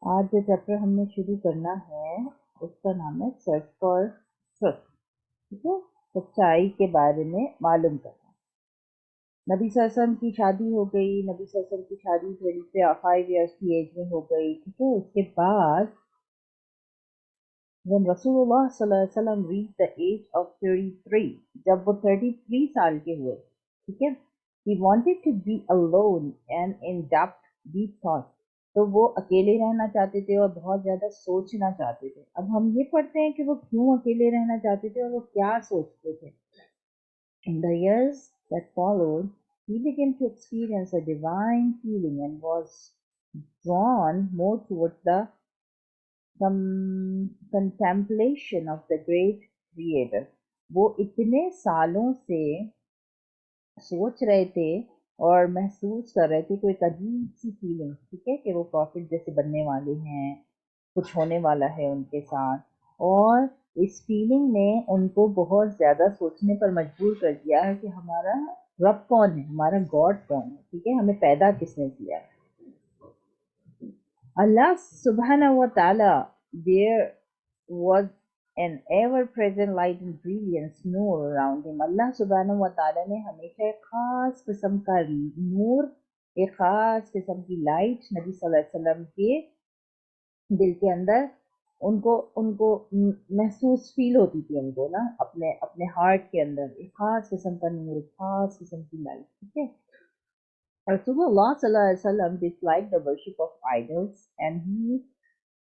آج جو چیپٹر ہم نے شروع کرنا ہے اس کا نام ہے سرچ فار ٹروتھ. ٹھیک ہے, سچائی کے بارے میں معلوم کرنا. نبی صلی اللہ علیہ وسلم کی شادی ہو گئی. نبی صلی اللہ علیہ وسلم کی شادی 5 ایئرس کی ایج میں ہو گئی. ٹھیک ہے, اس کے بعد when رسول اللہ صلی اللہ علیہ وسلم reached the age of 33, جب وہ 33 سال کے ہوئے, ٹھیک ہے, he wanted to be alone and in depth deep thought. تو وہ اکیلے رہنا چاہتے تھے اور بہت زیادہ سوچنا چاہتے تھے. اب ہم یہ پڑھتے ہیں کہ وہ کیوں اکیلے رہنا چاہتے تھے اور وہ کیا سوچتے تھے. In the years that followed, he began to experience a divine feeling and was drawn more towards the contemplation of the great creator. وہ اتنے سالوں سے سوچ رہے تھے اور محسوس کر رہے تھے کوئی عجیب سی فیلنگ, ٹھیک ہے, کہ وہ پروفٹ جیسے بننے والے ہیں, کچھ ہونے والا ہے ان کے ساتھ. اور اس فیلنگ نے ان کو بہت زیادہ سوچنے پر مجبور کر دیا ہے کہ ہمارا رب کون ہے, ہمارا گاڈ کون ہے, ٹھیک ہے, ہمیں پیدا کس نے کیا ہے. Allah subhanahu wa ta'ala, there was an ever-present light and brilliance Noor around him. Allah subhanahu wa ta'ala نے ہمیشہ ایک خاص قسم کا نور, ایک خاص قسم کی لائٹ نبی صلی اللہ علیہ وسلم کے دل کے اندر ان کو محسوس فیل ہوتی تھی, ان کو نا اپنے ہارٹ کے اندر ایک خاص قسم کا نور, ایک خاص قسم کی لائٹ. ٹھیک ہے, Rasulullah sallallahu alaihi wasallam disliked the worship of idols and he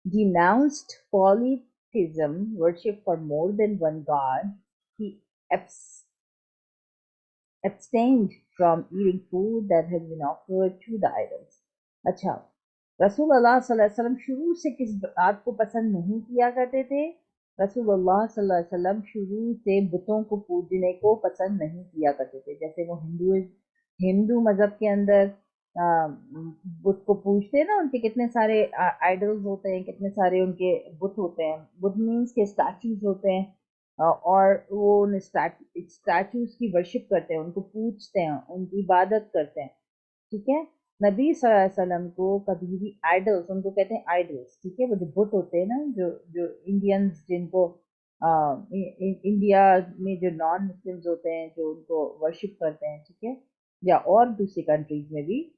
denounced polytheism, worship for more than one god. He abstained from eating food that had been offered to the idols. اچھا, رسول اللہ صلی اللہ علیہ وسلم شروع سے کس بات کو پسند نہیں کیا کرتے تھے؟ رسول اللہ صلی اللہ علیہ وسلم شروع سے بتوں کو پوجنے کو پسند نہیں کیا کرتے تھے. جیسے وہ ہندو مذہب کے اندر بت کو پوجتے ہیں نا, ان کے کتنے سارے آئیڈلز ہوتے ہیں, کتنے سارے ان کے بت ہوتے ہیں. بت مینس کے اسٹیچوز ہوتے ہیں, اور وہ ان اسٹیچوز کی ورشپ کرتے ہیں, ان کو پوجتے ہیں, ان کی عبادت کرتے ہیں. ٹھیک ہے, نبی صلی اللہ علیہ وسلم کو کبھی بھی آئیڈلز, ان کو کہتے ہیں آئیڈلز, ٹھیک ہے, وہ جو بت ہوتے ہیں نا, جو انڈینز, جن کو انڈیا میں جو نان مسلمز ہوتے ہیں جو ان کو ورشپ کرتے ہیں, ٹھیک ہے, یا اور دوسری کنٹریز میں بھی,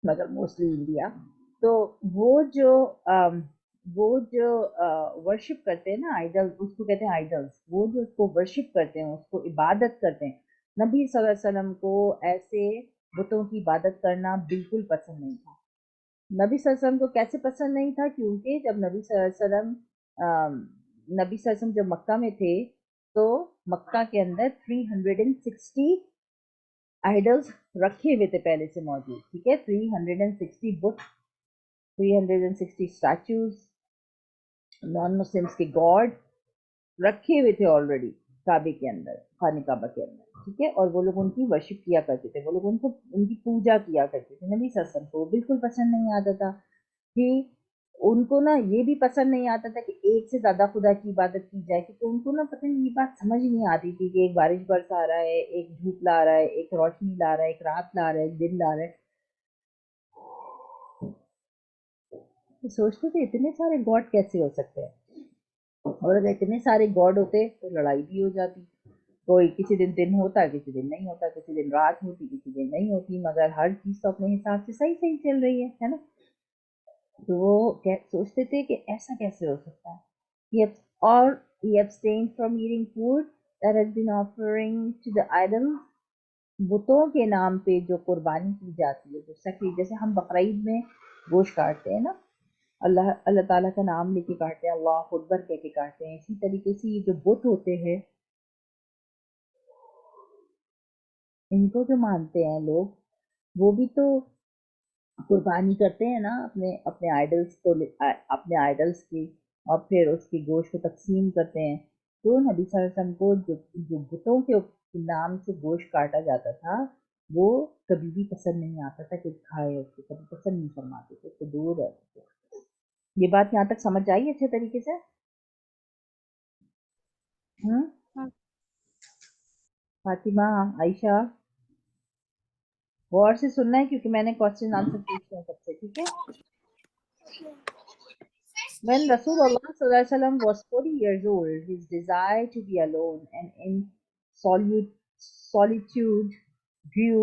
مگر موسٹلی انڈیا, تو وہ جو ورشپ کرتے ہیں نا آئیڈل, اس کو کہتے ہیں آئیڈلز. وہ جو اس کو ورشپ کرتے ہیں, اس کو عبادت کرتے ہیں, نبی صلی اللہ علیہ وسلم کو ایسے بتوں کی عبادت کرنا بالکل پسند نہیں تھا. نبی صلی اللہ علیہ وسلم کو کیسے پسند نہیں تھا؟ کیونکہ جب نبی صلی اللہ علیہ وسلم جب مکہ میں تھے تو مکہ کے اندر 360 آئیڈلز رکھے ہوئے تھے پہلے سے موجود. ٹھیک ہے, 360 بت, 360 اسٹیچوز, نان مسلمس کے گاڈ رکھے ہوئے تھے آلریڈی کعبے کے اندر, خانہ کعبہ کے اندر. ٹھیک ہے, اور وہ لوگ ان کی ورشپ کیا کرتے تھے, وہ لوگ ان کی پوجا کیا کرتے تھے. نبی صلی اللہ علیہ وسلم کو بالکل پسند نہیں آتا تھا. کہ ان کو نا یہ بھی پسند نہیں آتا تھا کہ ایک سے زیادہ خدا کی عبادت کی جائے, کیونکہ ان کو نا پتہ نہیں, یہ بات سمجھ نہیں آتی تھی کہ ایک بارش برس آ رہا ہے, ایک دھوپ لا رہا ہے, ایک روشنی لا رہا ہے, ایک رات لا رہا ہے, ایک دن لا رہا ہے. سوچتے تھے اتنے سارے گاڈ کیسے ہو سکتے ہیں, اور اگر اتنے سارے گاڈ ہوتے تو لڑائی بھی ہو جاتی. کوئی کسی دن ہوتا, کسی دن نہیں ہوتا, کسی دن رات ہوتی, کسی دن نہیں ہوتی, مگر ہر چیز تو اپنے حساب سے صحیح چل رہی ہے نا. تو وہ سوچتے تھے کہ ایسا کیسے ہو سکتا ہے. اور he abstained from eating food that has been offering to the idol. بتوں کے نام پہ جو قربانی کی جاتی ہے, جو سکری, جیسے ہم بقرعید میں گوشت کاٹتے ہیں نا, اللہ تعالیٰ کا نام لے کے کاٹتے ہیں, اللہ اکبر کہہ کے کاٹتے ہیں, اسی طریقے سے یہ جو بت ہوتے ہیں ان کو جو مانتے ہیں لوگ, وہ بھی تو قربانی کرتے ہیں نا اپنے آئیڈلز کو, اپنے آئیڈلز کی, اور پھر اس کے گوشت کو تقسیم کرتے ہیں. تو نبی صلی اللہ علیہ وسلم کو جو بتوں کے نام سے گوشت کاٹا جاتا تھا وہ کبھی بھی پسند نہیں آتا تھا کہ کھائے, اس کو کبھی پسند نہیں فرماتے تھے, اس کو دور رہتے تھے. یہ بات یہاں تک سمجھ آئی اچھے طریقے سے؟ فاطمہ, عائشہ, غور سے سننا ہے کیونکہ میں نے کوشچن آنسر پوچھنا ہے سب سے. ٹھیک ہے, When Rasulullah sallallahu alaihi wasallam was 40 years old, his desire to be alone and in solitude grew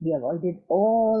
We avoided all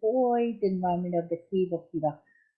quiet environment of the cave of Hira,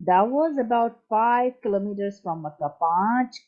That was about 5 kilometers from Makkah, 5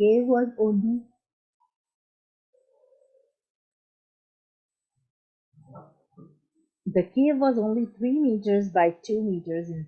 cave was only The cave was only 3 meters by 2 meters in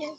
yes,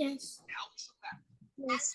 yes, yes,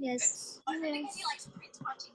yes,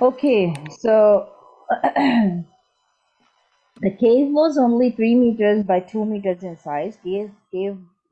Okay, so the cave was only 3 meters by 2 meters in size. cave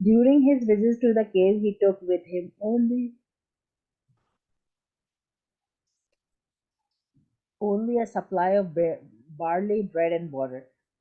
During his visits to the cave, he took with him only a supply of barley, bread and water.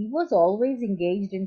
He was always engaged in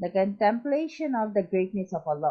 The contemplation of the greatness of Allah,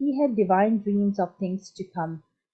He had divine dreams of things to come,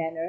manner,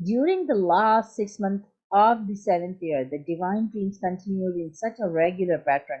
During the last 6 months of the 7th year, the divine dreams continued in such a regular pattern.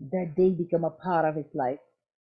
That they become a part of his life.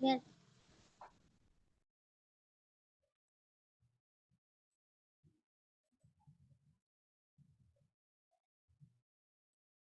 Yes.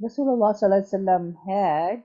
Rasulullah sallallahu alaihi wasallam had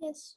Yes.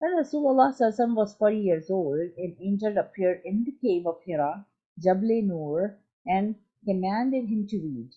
When Rasulullah Sallallahu was 40 years old, an angel appeared in the cave of Hira, Jabal Nur, and commanded him to read.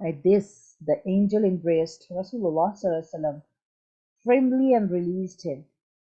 At this, the angel embraced Rasulullah sallallahu alaihi wasallam firmly and released him.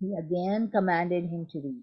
He again commanded him to read.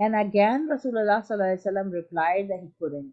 And again Rasulullah sallallahu alaihi wasallam replied that he couldn't.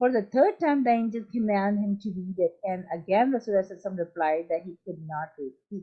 For the third time the angel commanded him to read it, and again Rasulullah replied that he could not read. The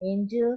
angel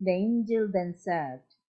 The angel then said,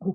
who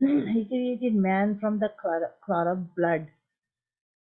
He created man from the clot of blood।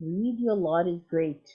Read your Lord is great।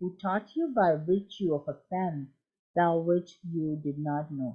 Who taught you by virtue of a pen thou which you did not know।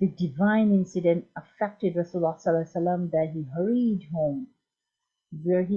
The divine incident affected Rasulullah sallallahu alaihi wasallam that he hurried home, where he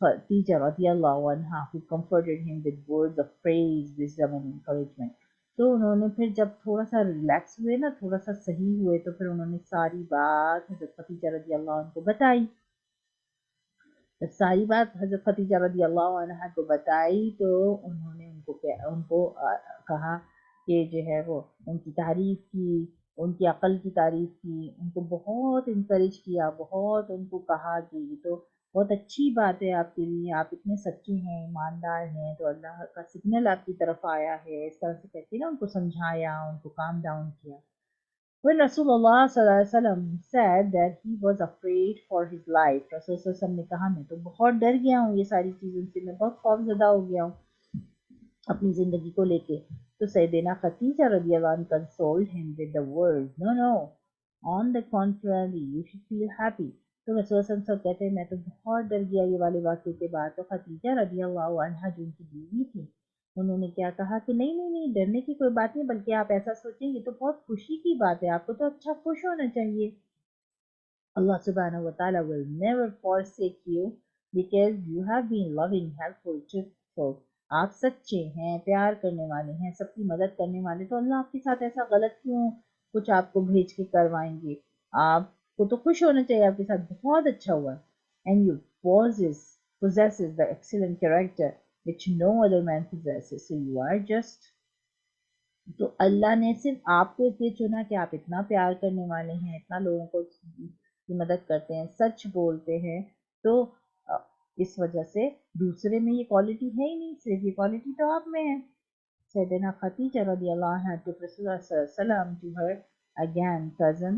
Khadija radiallahu anha, who comforted him with words of praise, wisdom and encouragement. تو انہوں نے پھر جب تھوڑا سا relax ہوئے نا، تھوڑا سا صحیح ہوئے، تو پھر انہوں نے ساری بات حضرت خدیجہ رضی اللہ عنہ کو بتائی. جب ساری بات حضرت خدیجہ رضی اللہ عنہ کو بتائی تو انہوں نے ان کو کہا کہ جو ہے وہ ان کی تعریف کی، ان کی عقل کی تعریف کی، ان کو بہت انکریج کیا، بہت ان کو کہا کہ یہ تو بہت اچھی بات ہے آپ کے لیے، آپ اتنے سچے ہیں، ایماندار ہیں، تو اللہ کا سگنل آپ کی طرف آیا ہے، اس طرح سے کہتے ہیں نا، ان کو سمجھایا، ان کو کام ڈاؤن کیا. When Rasulullah sallallahu alaihi wasallam said that he was afraid for his life, رسول صلی اللہ علیہ وسلم نے کہا میں تو بہت ڈر گیا ہوں یہ ساری چیزوں سے، میں بہت خوف زدہ ہو گیا ہوں اپنی زندگی کو لے کے. تو سیدنا خدیجہ رضی اللہ عنہ consoled him with the words, no, on the contrary, you should feel happy. تو رسول صلی اللہ علیہ وسلم کہتے ہیں میں تو بہت ڈر گیا یہ والے واقعے کے بعد. تو خدیجہ رضی اللہ عنہ جو ان کی بیوی تھی، انہوں نے کیا کہا کہ نہیں ڈرنے کی کوئی بات نہیں، بلکہ آپ ایسا سوچیں یہ تو بہت خوشی کی بات ہے، آپ کو تو اچھا خوش ہونا چاہیے. اللہ سبحانہ و تعالیٰ will never forsake you because you have been loving, helpful, truthful. آپ سچے ہیں، پیار کرنے والے ہیں، سب کی مدد کرنے والے، تو اللہ آپ کے ساتھ ایسا غلط کیوں کچھ آپ کو بھیج کے کروائیں گے؟ آپ کو تو خوش ہونا چاہیے، آپ کے ساتھ بہت اچھا ہوا. And you possesses the excellent character which no other man possesses. So you are just. تو اللہ نے صرف آپ کو اس لیے چنا کہ آپ اتنا پیار کرنے والے ہیں، اتنا لوگوں کو کی مدد کرتے ہیں، سچ بولتے ہیں، تو اس وجہ سے دوسرے میں یہ کوالٹی ہے ہی نہیں، صرف یہ کوالٹی تو آپ میں ہے. سیدنا خدیجہ رضی اللہ عنہ to رسول اللہ صلی اللہ علیہ وسلم to her again cousin,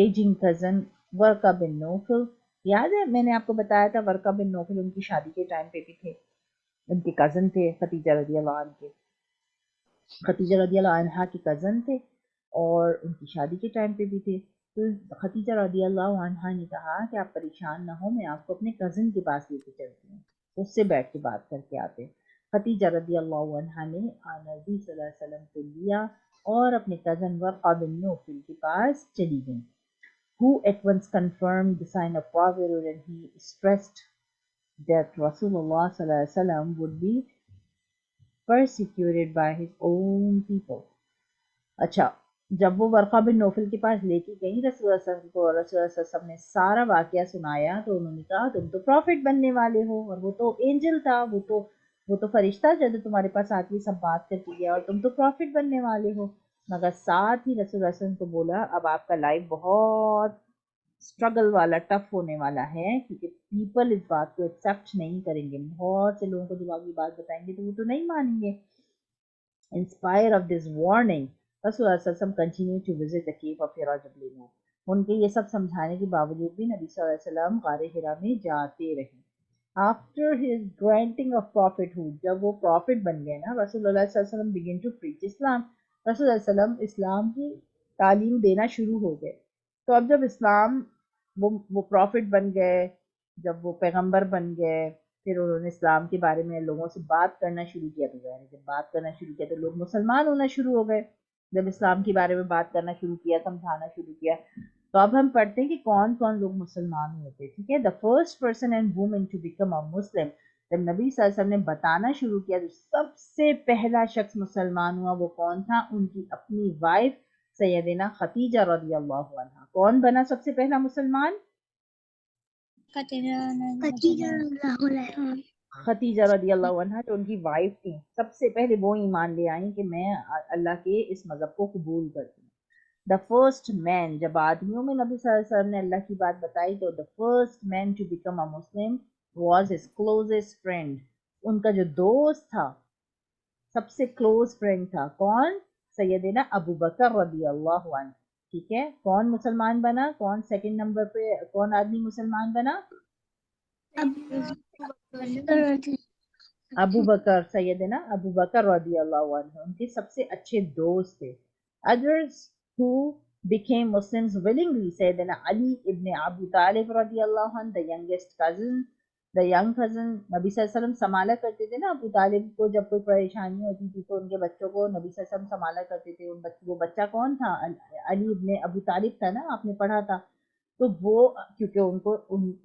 aging cousin Waraqah بن نوفل. یاد ہے میں نے آپ کو بتایا تھا ورقہ بن نوفل ان کی شادی کے ٹائم پہ بھی تھے، ان کے کزن تھے خدیجہ رضی اللہ عنہ کے. خدیجہ رضی اللہ عنہ کے کزن تھے اور ان کی شادی کے ٹائم پہ بھی تھے. تو خدیجہ رضی اللہ عنہ نے کہا کہ آپ پریشان نہ ہو، میں آپ کو اپنے کزن کے پاس لے کے چلتی ہوں، اس سے بیٹھ کے بات کر کے آتے. خدیجہ رضی اللہ عنہ نے نبی صلی اللہ علیہ وسلم کو لیا اور اپنے کزن ورقہ بن نوفل کے پاس چلی گئیں. Who at once confirmed the sign of prophethood, and he stressed that Rasulullah sallallahu alaihi wasallam would be persecuted by his own people. اچھا، جب وہ ورقہ بن نوفل کے پاس لے کے گئی رسول اللہ صلی اللہ علیہ وسلم کو، رسول اللہ صلی اللہ علیہ وسلم نے سارا واقعہ سنایا، تو انہوں نے کہا تم تو پروفٹ بننے والے ہو، اور وہ تو اینجل تھا، وہ تو فرشتہ جو تمہارے پاس آتی سب بات کر کے گیا، اور تم تو پروفٹ بننے والے ہو. مگر ساتھ ہی رسول اللہ صلی اللہ علیہ وسلم کو بولا اب آپ کا لائف بہت اسٹرگل والا، ٹف ہونے والا ہے، کیونکہ پیپل اس بات کو ایکسیپٹ نہیں کریں گے. بہت سے لوگوں کو جب آپ یہ بات بتائیں گے تو وہ تو نہیں مانیں گے. In spite of this warning, رسول اللہ صلی اللہ علیہ وسلم continued to visit the cave of Hira جب لینا. ان کے یہ سب سمجھانے کے باوجود بھی نبی صلی اللہ علیہ وسلم غار ہرا میں جاتے رہے. After his granting of prophethood, جب وہ پروفٹ بن گئے نا، رسول اللہ صلی اللہ علیہ وسلم begin to preach Islam. رسول اللہ صلی اللہ علیہ وسلم اسلام کی تعلیم دینا شروع ہو گئے. تو اب جب اسلام وہ پروفٹ بن گئے، جب وہ پیغمبر بن گئے، پھر انہوں نے اسلام کے بارے میں لوگوں سے بات کرنا شروع کیا. تو جب بات کرنا شروع کیا تو لوگ مسلمان ہونا شروع ہو گئے. جب اسلام کے بارے میں بات کرنا شروع کیا، سمجھانا شروع کیا، تو اب ہم پڑھتے ہیں کہ کون کون لوگ مسلمان ہوئے تھے. ٹھیک ہے، the first person and woman to become a Muslim. جب نبی صلی اللہ علیہ وسلم نے بتانا شروع کیا تو سب سے پہلا شخص مسلمان ہوا، وہ کون تھا؟ ان کی اپنی وائف سیدنا خدیجہ رضی اللہ عنہ. کون بنا سب سے پہلا مسلمان؟ خدیجہ رضی اللہ عنہ، جو ان کی وائف تھی، سب سے پہلے وہ ایمان لے آئیں کہ میں اللہ کے اس مذہب کو قبول کرتی ہوں. دا فرسٹ مین، جب آدمیوں میں نبی صلی اللہ علیہ وسلم نے اللہ کی بات بتائی تو the first man to become a Muslim was his closest friend. ان کا جو دوست تھا، سب سے کلوز فرینڈ تھا، کون؟ سیدنا ابو بکر رضی اللہ عنہ. ٹھیک ہے، کون مسلمان بنا؟ کون سیکنڈ نمبر پہ کون آدمی مسلمان بنا؟ ابو بکر، سیدنا ابو بکر رضی اللہ عنہ ان کے سب سے اچھے دوست تھے. others who became Muslims willingly, سیدنا علی ابن ابو طالب رضی اللہ عنہ, the youngest cousin, the young cousin. نبی صلی اللہ علیہ وسلم سنبھالا کرتے تھے نا ابو طالب کو، جب کوئی پریشانی ہوتی تھی تو ان کے بچوں کو نبی صلی اللہ علیہ وسلم سنبھالا کرتے تھے. وہ بچہ کون تھا؟ علی ابن ابو طالب تھا نا، آپ نے پڑھا تھا. تو وہ کیونکہ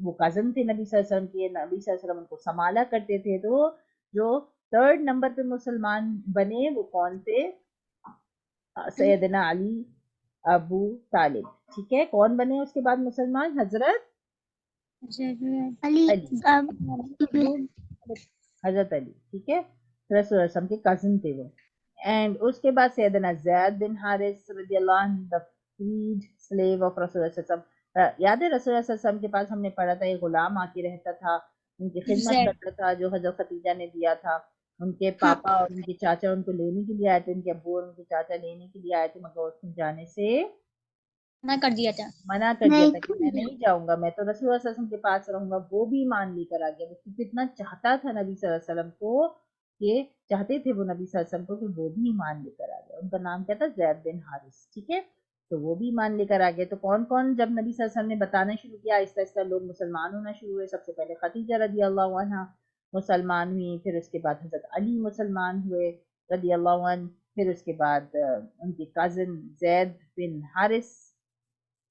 وہ کزن تھے نبی صلی اللہ علیہ وسلم کے، نبی صلی اللہ علیہ وسلم ان کو سنبھالا کرتے تھے. تو جو 3rd نمبر پہ مسلمان بنے وہ کون تھے؟ سیدنا علی ابو طالب. ٹھیک ہے، کون بنے اس کے بعد مسلمان؟ حضرت علی حضرت علی. ٹھیک ہے، رسول اللہ صلی اللہ علیہ وسلم کے کزن تھے وہ. اینڈ اس کے بعد سیدنا زید بن حارث رضی اللہ عنہ the freed slave of رسول اللہ صلی اللہ علیہ وسلم. یاد ہے رسول اللہ صلی اللہ علیہ وسلم کے پاس ہم نے پڑھا تھا ایک غلام آ کے رہتا تھا، ان کی خدمت کرتا تھا، جو حضرت خدیجہ نے دیا تھا. ان کے پاپا اور ان کے چاچا ان کو لینے کے لیے آئے تھے، ان کے ابو اور ان کے چاچا لینے کے لیے آئے تھے، مگر اس نے جانے سے منع کر دیا تھا کہ میں نہیں جاؤں گا، میں تو رسول اللہ صلی اللہ علیہ وسلم کے پاس رہوں گا. وہ بھی ایمان لے کر آ گیا، وہ اتنا چاہتا تھا نبی صلی اللہ علیہ وسلم کو، کہ چاہتے تھے وہ نبی صلی اللہ علیہ وسلم کو کہ وہ بھی ایمان لے کر آ گیا. ان کا نام کیا تھا؟ زید بن حارث. ٹھیک ہے، تو وہ بھی ایمان لے کر آ گئے. تو کون کون جب نبی صلی اللہ علیہ وسلم نے بتانا شروع کیا، آہستہ آہستہ لوگ مسلمان ہونا شروع ہوئے. سب سے پہلے خدیجہ رضی اللہ عنہ مسلمان ہوئی، پھر اس کے بعد حضرت علی مسلمان ہوئے رضی اللہ عنہ، پھر اس کے بعد ان کے کزن زید بن حارث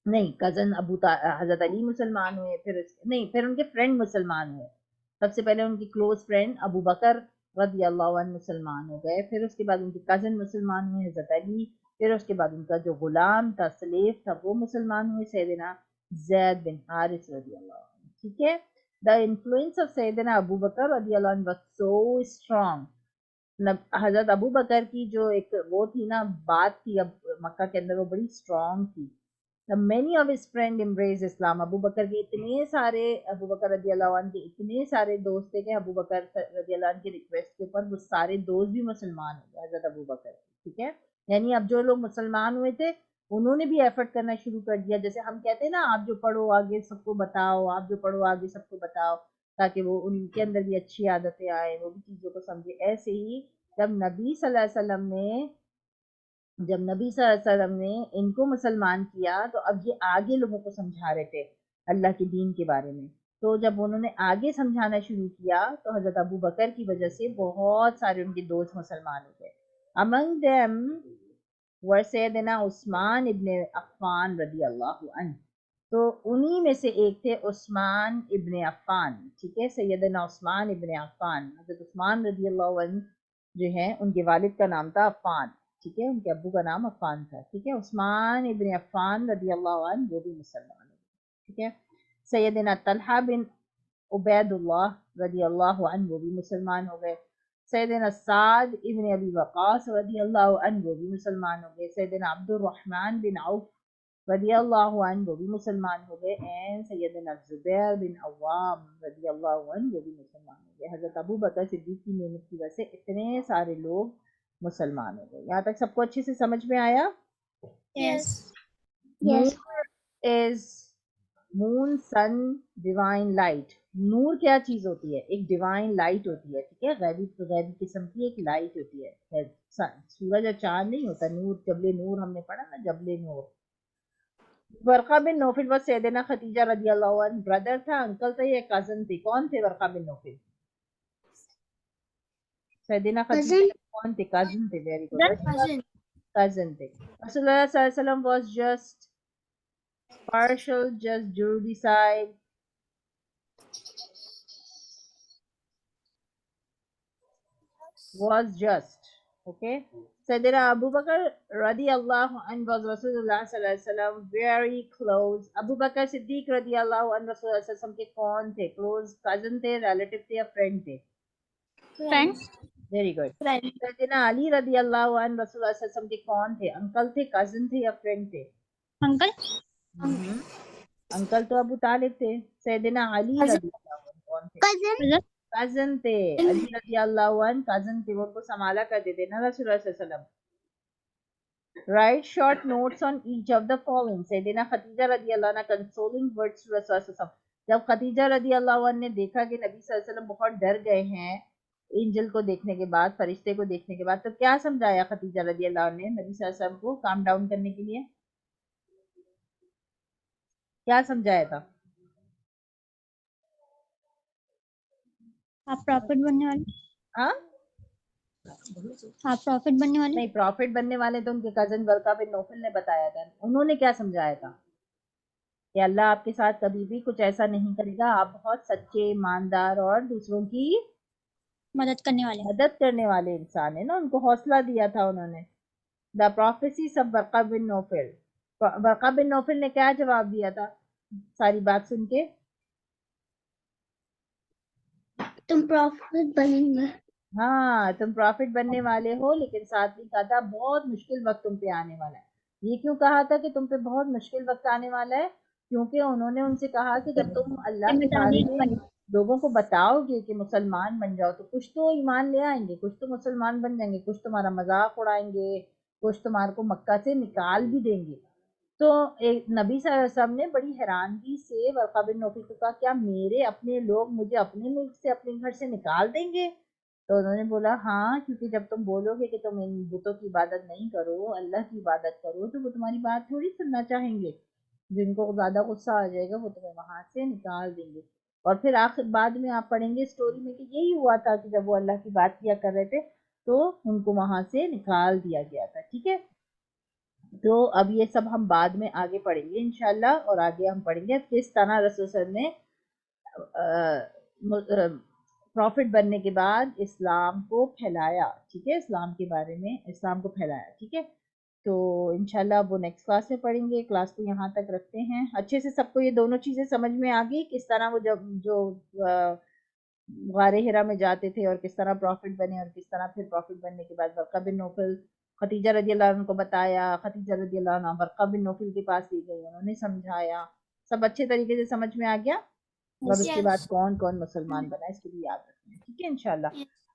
نہیں کزن حضرت علی مسلمان ہوئے، پھر ان کے فرینڈ مسلمان ہوئے. سب سے پہلے ان کی کلوز فرینڈ ابو بکر رضی اللہ عنہ مسلمان ہو گئے، پھر اس کے بعد ان کے کزن مسلمان ہوئے حضرت علی، پھر اس کے بعد ان کا جو غلام تھا، سلیف تھا، وہ مسلمان ہوئے سیدنا زید بن حارث رضی اللہ عنہ. ٹھیک ہے، the influence of سیدنا ابو بکر رضی اللہ عنہ was so strong. حضرت ابو بکر کی جو ایک وہ تھی نا بات تھی اب مکہ کے اندر، وہ بڑی اسٹرانگ تھی. many of his friend embrace اسلام. ابو بکر کے ابو بکر رضی اللہ عنہ کے اتنے سارے دوست تھے کہ ابو بکر رضی اللہ عنہ کی ریکویسٹ کے اوپر وہ سارے دوست بھی مسلمان ہو گئے حضرت ابو بکر. ٹھیک ہے، یعنی اب جو لوگ مسلمان ہوئے تھے انہوں نے بھی ایفرٹ کرنا شروع کر دیا. جیسے ہم کہتے ہیں نا، آپ جو پڑھو آگے سب کو بتاؤ، آپ جو پڑھو آگے سب کو بتاؤ، تاکہ وہ ان کے اندر بھی اچھی عادتیں آئیں، وہ بھی چیزوں کو سمجھے. ایسے ہی جب نبی صلی اللہ علیہ وسلم نے ان کو مسلمان کیا، تو اب یہ آگے لوگوں کو سمجھا رہے تھے اللہ کے دین کے بارے میں. تو جب انہوں نے آگے سمجھانا شروع کیا تو حضرت ابو بکر کی وجہ سے بہت سارے ان کے دوست مسلمان ہو گئے. among them were سیدنا عثمان ابن عفان رضی اللہ عنہ. تو انہی میں سے ایک تھے عثمان ابن عفان. ٹھیک ہے، سیدنا عثمان ابن عفان. حضرت عثمان رضی اللہ عنہ جو ہیں ان کے والد کا نام تھا عفان. ٹھیک ہے، ان کے ابو کا نام عفان تھا. ٹھیک ہے، عثمان ابن عفان رضی اللہ عنہ وہ بھی مسلمان ہوئے. ٹھیک ہے، سیدنا طلحہ بن عبید اللہ رضی اللہ عنہ وہ بھی مسلمان ہو گئے. سیدنا سعد ابن ابی وقاص رضی اللہ عنہ وہ بھی مسلمان ہو گئے. سیدنا عبد الرحمن بن عوف رضی اللہ عنہ وہ بھی مسلمان ہو گئے. اینڈ سیدنا زبیر بن عوام رضی اللہ عنہ وہ بھی مسلمان ہو گئے. حضرت ابو بکر صدیق کی محنت کی وجہ سے اتنے سارے لوگ مسلمان ہو گئے. یہاں تک سب کو اچھے سے سمجھ میں آیا؟ مون سن ڈیوائن لائٹ. نور کیا چیز ہوتی ہے؟ ایک ڈیوائن لائٹ ہوتی ہے. ٹھیک ہے، غیبی قسم کی ایک لائٹ ہوتی ہے. سورج اور چاند نہیں ہوتا. نور، جبل نور ہم نے پڑھا نا، جبل نور. ورقہ بن نوفل و سیدنا خدیجہ رضی اللہ عنہ بردر تھا، انکل تھا یا کزن تھے؟ کون تھے ورقہ بن نوفل؟ سیدنا خدیجہ کون تھے؟ کزن تھے. ویری گڈ، کزن تھے. رسول اللہ صلی اللہ علیہ وسلم was just partial, just juridicide. Was just. Okay. سیدنا ابو بکر رضی اللہ عنہ was رسول اللہ صلی اللہ علیہ وسلم very close. ابو بکر صدیق رضی اللہ عنہ رسول اللہ صلی اللہ علیہ وسلم کے کون تھے؟ کلوز کزن تھے، ریلیٹیو تھے یا فرینڈ تھے؟ Very good. سیدنا علی رضی اللہ عنہ رسول اللہ صلی اللہ علیہ وسلم کے کون تھے؟ انکل تھے، کزن تھے یا فرینڈ تھے؟ انکل تو ابو طالب تھے. سیدنا علی رضی اللہ عنہ کون تھے؟ کزن تھے. علی رضی اللہ عنہ کزن تھے، وہ ان کو سنبھالا کرتے تھے نا رسول اللہ صلی اللہ علیہ وسلم. Write short notes on each of the following. سیدنا خدیجہ رضی اللہ عنہ consoling words to رسول اللہ صلی اللہ علیہ وسلم. جب خدیجہ رضی اللہ عنہ نے دیکھا کہ نبی صلی اللہ علیہ وسلم بہت ڈر گئے ہیں اینجل کو دیکھنے کے بعد، فرشتے کو دیکھنے کے بعد، تو کیا سمجھایا خدیجہ رضی اللہ عنہ نے نبی صلی اللہ علیہ وسلم کو کام ڈاؤن کرنے کے لیے؟ کیا سمجھایا تھا؟ آپ پروفٹ بننے والے. ہاں، آپ پروفٹ بننے والے. نہیں، پروفٹ بننے والے تو ان کے کزن ورقہ بن نوفل نے بتایا تھا. انہوں نے کیا سمجھایا تھا کہ اللہ آپ کے ساتھ کبھی بھی کچھ ایسا نہیں کرے گا، آپ بہت سچے، ایماندار اور دوسروں کی مدد کرنے والے انسان ہیں نا. ان کو حوصلہ دیا تھا انہوں نے. دا پروفیسی سب ورقہ بن نوفل. ورقہ بن نوفل نے کیا جواب دیا تھا ساری بات سن کے؟ تم پروفٹ بنیں گے. ہاں تم پروفٹ بننے والے ہو، لیکن ساتھ بھی کہا تھا بہت مشکل وقت تم پہ آنے والا ہے. یہ کیوں کہا تھا کہ تم پہ بہت مشکل وقت آنے والا ہے؟ کیونکہ انہوں نے ان سے کہا کہ جب تم اللہ کے بارے میں لوگوں کو بتاؤ گے کہ مسلمان بن جاؤ تو کچھ تو ایمان لے آئیں گے، کچھ تو مسلمان بن جائیں گے، کچھ تمہارا مذاق اڑائیں گے، کچھ تمہارے کو مکہ سے نکال بھی دیں گے. تو ایک نبی صلی اللہ علیہ وسلم نے بڑی حیرانگی سے ورقہ بن نوفل کو کہا کیا میرے اپنے لوگ مجھے اپنے ملک سے اپنے گھر سے نکال دیں گے؟ تو انہوں نے بولا ہاں، کیونکہ جب تم بولو گے کہ تم ان بتوں کی عبادت نہیں کرو، اللہ کی عبادت کرو، تو وہ تمہاری بات تھوڑی سننا چاہیں گے. جن کو زیادہ غصہ آ جائے گا وہ تمہیں وہاں سے نکال دیں گے. اور پھر آخر بعد میں آپ پڑھیں گے اسٹوری میں کہ یہی ہوا تھا کہ جب وہ اللہ کی بات کیا کر رہے تھے تو ان کو وہاں سے نکال دیا گیا تھا. ٹھیک ہے، تو اب یہ سب ہم بعد میں آگے پڑھیں گے انشاءاللہ، اور آگے ہم پڑھیں گے کس طرح رسول صلی اللہ علیہ وسلم نے پروفٹ بننے کے بعد اسلام کو پھیلایا. ٹھیک ہے، اسلام کے بارے میں اسلام کو پھیلایا. ٹھیک ہے، تو انشاءاللہ وہ نیکسٹ کلاس میں پڑھیں گے. کلاس کو یہاں تک رکھتے ہیں. اچھے سے سب کو یہ دونوں چیزیں سمجھ میں آ گئی، کس طرح وہ جو غار ہرا میں جاتے تھے اور کس طرح پروفٹ بنے، اور کس طرح پھر پروفٹ بننے کے بعد ورقہ بن نوفل خدیجہ رضی اللہ عنہ کو بتایا، خدیجہ رضی اللہ عنہ ورقہ بن نوفل کے پاس لی گئی، انہوں نے سمجھایا. سب اچھے طریقے سے سمجھ میں آ گیا. اور اس کے بعد کون کون مسلمان بنا اس کو بھی یاد رکھنا ہے. ٹھیک ہے انشاءاللہ.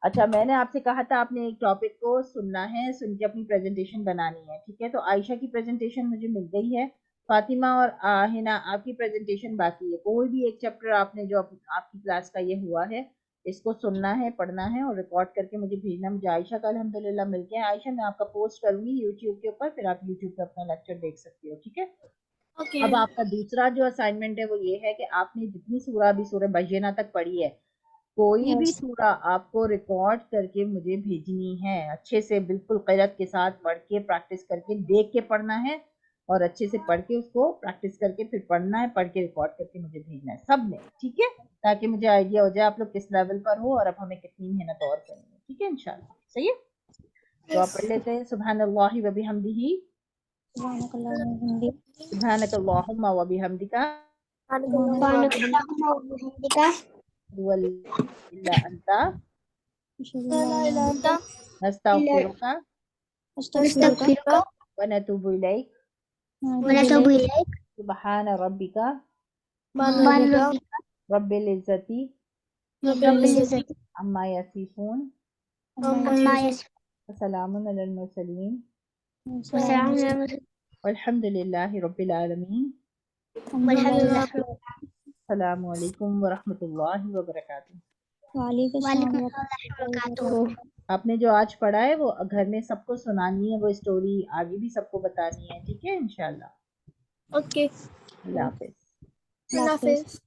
اچھا، میں نے آپ سے کہا تھا آپ نے ایک ٹاپک کو سننا ہے، سن کے اپنی پریزنٹیشن بنانی ہے. ٹھیک ہے، تو عائشہ کی پریزنٹیشن مجھے مل گئی ہے. فاطمہ اور ہنا آپ کی پریزنٹیشن باقی ہے. کوئی بھی ایک چیپٹر آپ نے جو آپ کی کلاس کا یہ ہوا ہے اس کو سننا ہے، پڑھنا ہے اور ریکارڈ کر کے مجھے بھیجنا. مجھے عائشہ کا الحمدللہ مل گیا. عائشہ میں آپ کا پوسٹ کروں گی یوٹیوب کے اوپر، پھر آپ یوٹیوب پہ اپنا لیکچر دیکھ سکتی ہو. ٹھیک ہے. اب آپ کا دوسرا جو اسائنمنٹ ہے وہ یہ ہے کہ آپ نے جتنی سورہ بھی سورہ بینہ تک پڑھی ہے، کوئی بھی سورہ آپ کو ریکارڈ کر کے مجھے بھیجنی ہے. اچھے سے بالکل قرأت کے ساتھ پڑھ کے پریکٹس کر کے دیکھ کے پڑھنا ہے، اور اچھے سے پڑھ کے اس کو پریکٹس کر کے پھر پڑھنا ہے، پڑھ کے ریکارڈ کر کے مجھے بھیجنا ہے سب نے. ٹھیک ہے، تاکہ مجھے آئیڈیا ہو جائے آپ لوگ کس لیول پر ہو اور اب ہمیں کتنی محنت اور کرنی ہے. ٹھیک ہے انشاءاللہ. صحیح ہے، تو آپ پڑھ لیتے ہیں سبحان اللہ و بحمدہ، سبحانک اللہم و بحمدک، الا انت نستغفرک ونتوب الیک، سبحان ربک رب العزت عما یصفون وسلام علی المرسلین والحمد للہ رب العالمین. السلام علیکم ورحمۃ اللہ وبرکاتہ. وعلیکم السلام وبرکاتہ. آپ نے جو آج پڑھا ہے وہ گھر میں سب کو سنانی ہے، وہ اسٹوری آگے بھی سب کو بتانی ہے. ٹھیک ہے انشاءاللہ. اوکے، اللہ حافظ. اللہ حافظ.